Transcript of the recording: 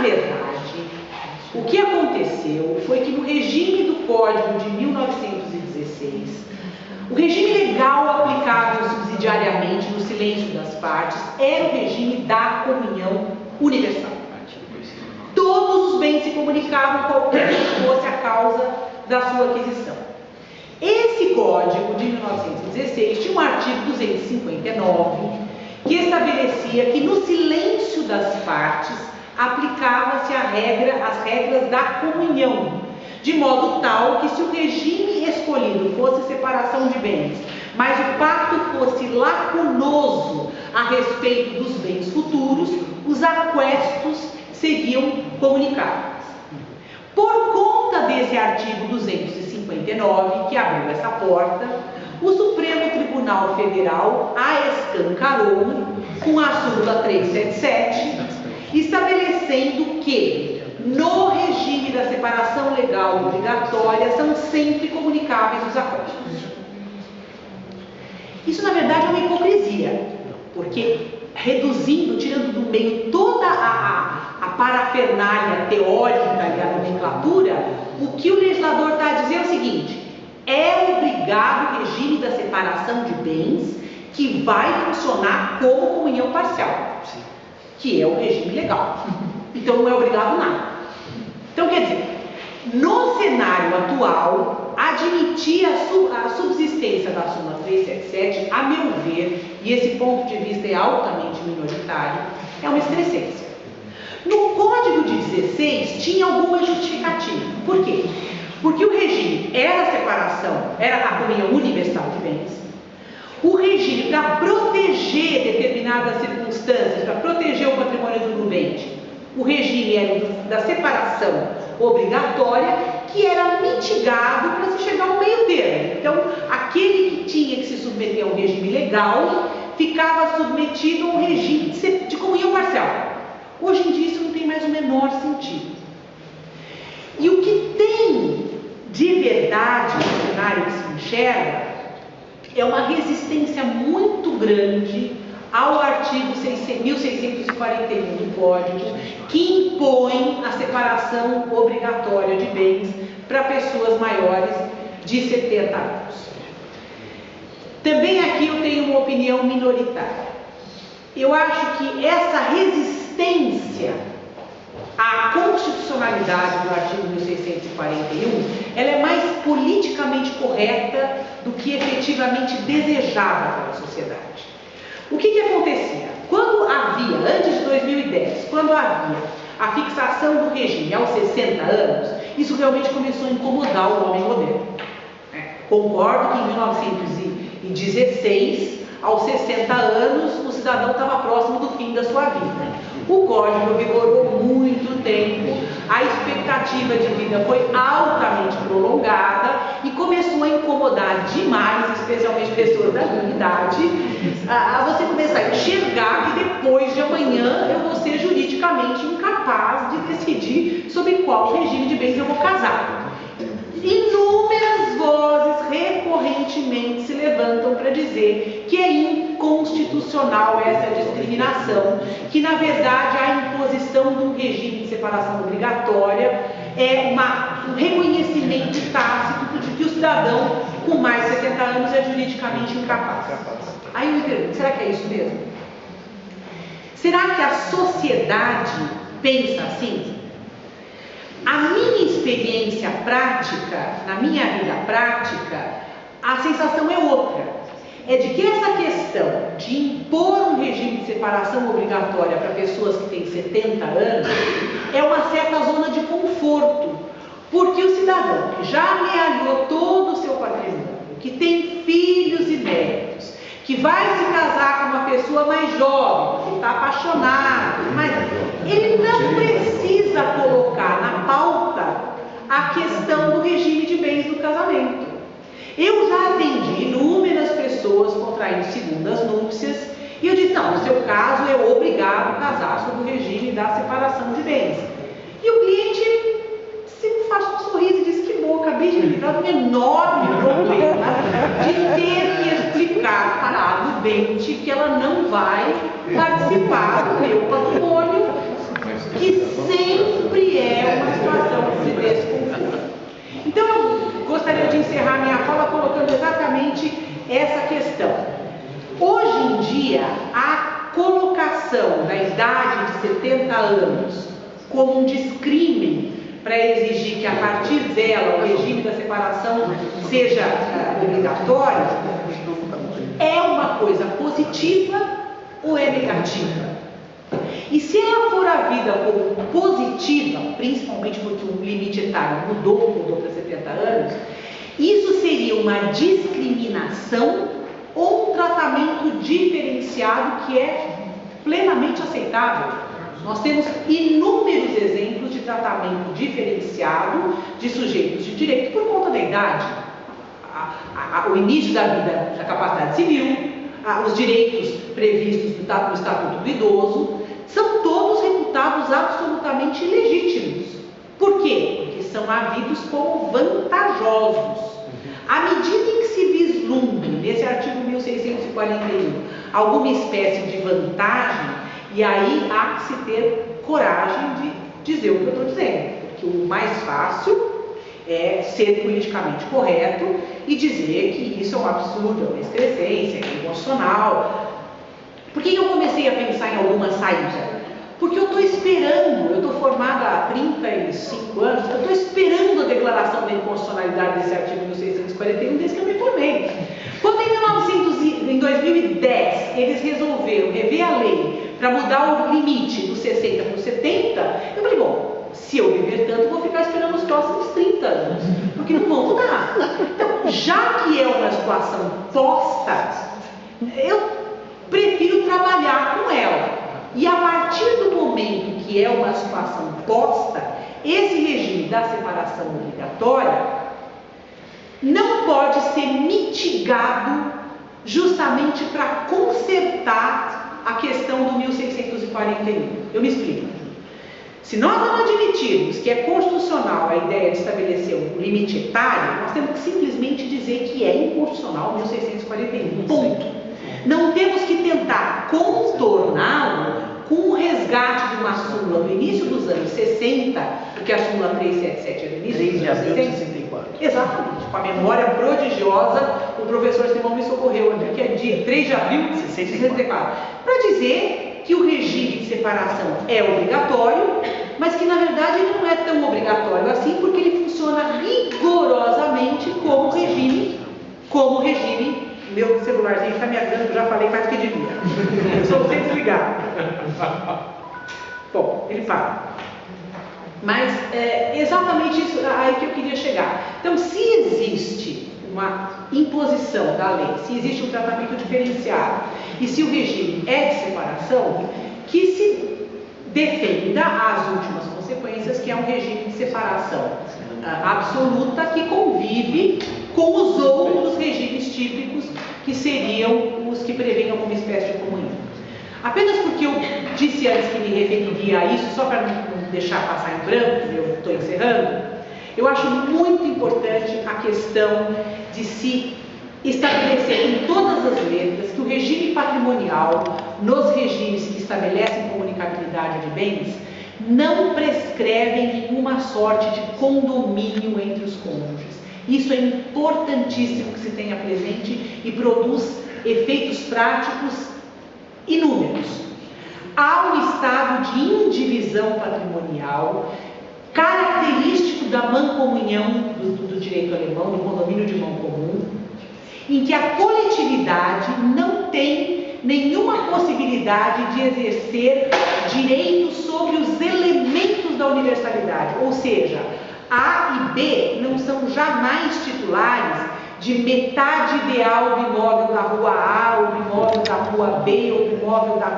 verdade, o que aconteceu foi que no regime do Código de 1916, o regime legal aplicável subsidiariamente no silêncio das partes era o regime da comunhão universal. Todos os bens se comunicavam, qualquer que fosse a causa da sua aquisição. Esse Código de 1916 tinha um artigo 259 que estabelecia que no silêncio das partes aplicava-se as regras da comunhão, de modo tal que se o regime escolhido fosse separação de bens, mas o pacto fosse lacunoso a respeito dos bens futuros, os aquestos seriam comunicados. Por conta desse artigo 259, que abriu essa porta, o Supremo Tribunal Federal a escancarou com a súmula 377, estabelecendo que no regime da separação legal obrigatória são sempre comunicáveis os acordos. Isso, na verdade, é uma hipocrisia, porque reduzindo, tirando do meio toda a parafernália teórica e a nomenclatura, o que o legislador está a dizer é o seguinte: é obrigado o regime da separação de bens que vai funcionar como comunhão parcial, que é o regime legal. Então não é obrigado nada. Então quer dizer, no cenário atual, admitir a subsistência da súmula 377, a meu ver, e esse ponto de vista é altamente minoritário, é uma excrescência. No Código de 16 tinha alguma justificativa. Por quê? Porque o regime era a separação, era a comunhão universal de bens. O regime, para proteger determinadas circunstâncias, para proteger o patrimônio do nubente, o regime era da separação obrigatória, que era mitigado para se chegar ao meio termo. Então, aquele que tinha que se submeter a um regime legal ficava submetido a um regime de comunhão parcial. Hoje em dia isso não tem mais o menor sentido. E o que tem de verdade no cenário que se enxerga é uma resistência muito grande ao artigo 1641 do Código, que impõe a separação obrigatória de bens para pessoas maiores de 70 anos. Também aqui eu tenho uma opinião minoritária. Eu acho que essa resistência à constitucionalidade do artigo 1641, ela é mais politicamente correta do que efetivamente desejada pela sociedade. O que acontecia? Quando havia, antes de 2010, quando havia a fixação do regime aos 60 anos, isso realmente começou a incomodar o homem moderno. Concordo que em 1916, aos 60 anos, o cidadão estava próximo do fim da sua vida. O Código vigorou muito tempo, a expectativa de vida foi altamente prolongada e começou a incomodar demais, especialmente pessoas da minha idade, a você começar a enxergar que depois de amanhã eu vou ser juridicamente incapaz de decidir sobre qual regime de bens eu vou casar. Inúmeras vozes recorrentemente se levantam para dizer que é inconstitucional essa discriminação, que na verdade a imposição de um regime de separação obrigatória é um reconhecimento tácito de que o cidadão com mais de 70 anos é juridicamente incapaz. Aí eu me pergunto, será que é isso mesmo? Será que a sociedade pensa assim? A minha experiência prática, na minha vida prática, a sensação é outra. É de que essa questão de impor um regime de separação obrigatória para pessoas que têm 70 anos é uma certa zona de conforto, porque o cidadão que já amealhou todo o seu patrimônio, que tem filhos e netos, que vai se casar com uma pessoa mais jovem, que está apaixonado, mas ele não precisa colocar na pauta a questão do regime de bens do casamento. Eu já atendi inúmeras pessoas contraindo segundas núpcias e eu disse, não, no seu caso é obrigado a casar sob o regime da separação de bens. E o cliente sempre faz um sorriso e diz, que bom, acabei de me livrar de um enorme problema de ter que explicar para a nubente que ela não vai participar do meu patrimônio, que separação da idade de 70 anos como um descrime para exigir que a partir dela o regime da separação seja obrigatório, é uma coisa positiva ou é negativa? E se ela for a vida como positiva, principalmente porque o limite etário mudou para 70 anos, isso seria uma discriminação ou um tratamento diferenciado que é plenamente aceitável. Nós temos inúmeros exemplos de tratamento diferenciado de sujeitos de direito por conta da idade. O início da vida da capacidade civil, os direitos previstos no Estatuto do Idoso, são todos reputados absolutamente legítimos. Por quê? Porque são havidos como vantajosos. À medida em que se vislumbre, nesse artigo 1641, alguma espécie de vantagem, e aí há que se ter coragem de dizer o que eu estou dizendo, porque o mais fácil é ser politicamente correto e dizer que isso é um absurdo, é uma excrescência, é emocional. Por que eu comecei a pensar em alguma saída? Porque eu estou esperando, eu estou formada há 35 anos, eu estou esperando a declaração da inconstitucionalidade desse artigo 1641 desde que eu me formei. Quando em 2010 eles resolveram rever a lei para mudar o limite do 60 para o 70, eu falei, bom, se eu viver tanto, eu vou ficar esperando os próximos 30 anos, porque não vão mudar. Então, já que é uma situação posta, eu prefiro trabalhar com ela. E a partir do momento que é uma situação posta, esse regime da separação obrigatória não pode ser mitigado justamente para consertar a questão do 1641. Eu me explico. Se nós não admitirmos que é constitucional a ideia de estabelecer um limite etário, nós temos que simplesmente dizer que é inconstitucional o 1641. Ponto. Não temos que tentar contorná-lo com o resgate de uma súmula do início dos anos 60, porque a súmula 377 é do início dos anos 60. 64. Exatamente. Com a memória prodigiosa, o professor Simão me socorreu aqui, que é de 3 de abril de 64. Para dizer que o regime de separação é obrigatório, mas que na verdade ele não é tão obrigatório assim, porque ele funciona rigorosamente como regime. Meu celularzinho está me avisando que eu já falei mais do que devia. Eu sou sem desligar. Bom, ele fala. Mas é exatamente isso aí que eu queria chegar. Então, se existe uma imposição da lei, se existe um tratamento diferenciado, e se o regime é de separação, que se defenda as últimas consequências, que é um regime de separação absoluta que convive com os outros regimes típicos, que seriam os que prevêem alguma espécie de comunhão. Apenas porque eu disse antes que me referiria a isso, só para não deixar passar em branco, eu estou encerrando, eu acho muito importante a questão de se estabelecer em todas as letras que o regime patrimonial, nos regimes que estabelecem comunicabilidade de bens, não prescrevem nenhuma sorte de condomínio entre os cônjuges. Isso é importantíssimo que se tenha presente e produz efeitos práticos inúmeros. Há um estado de indivisão patrimonial característico da mancomunhão do direito alemão, do condomínio de mão comum, em que a coletividade não tem nenhuma possibilidade de exercer direitos sobre os elementos da universalidade, ou seja, A e B não são jamais titulares de metade ideal do imóvel da rua A, ou do imóvel da rua B, ou do imóvel da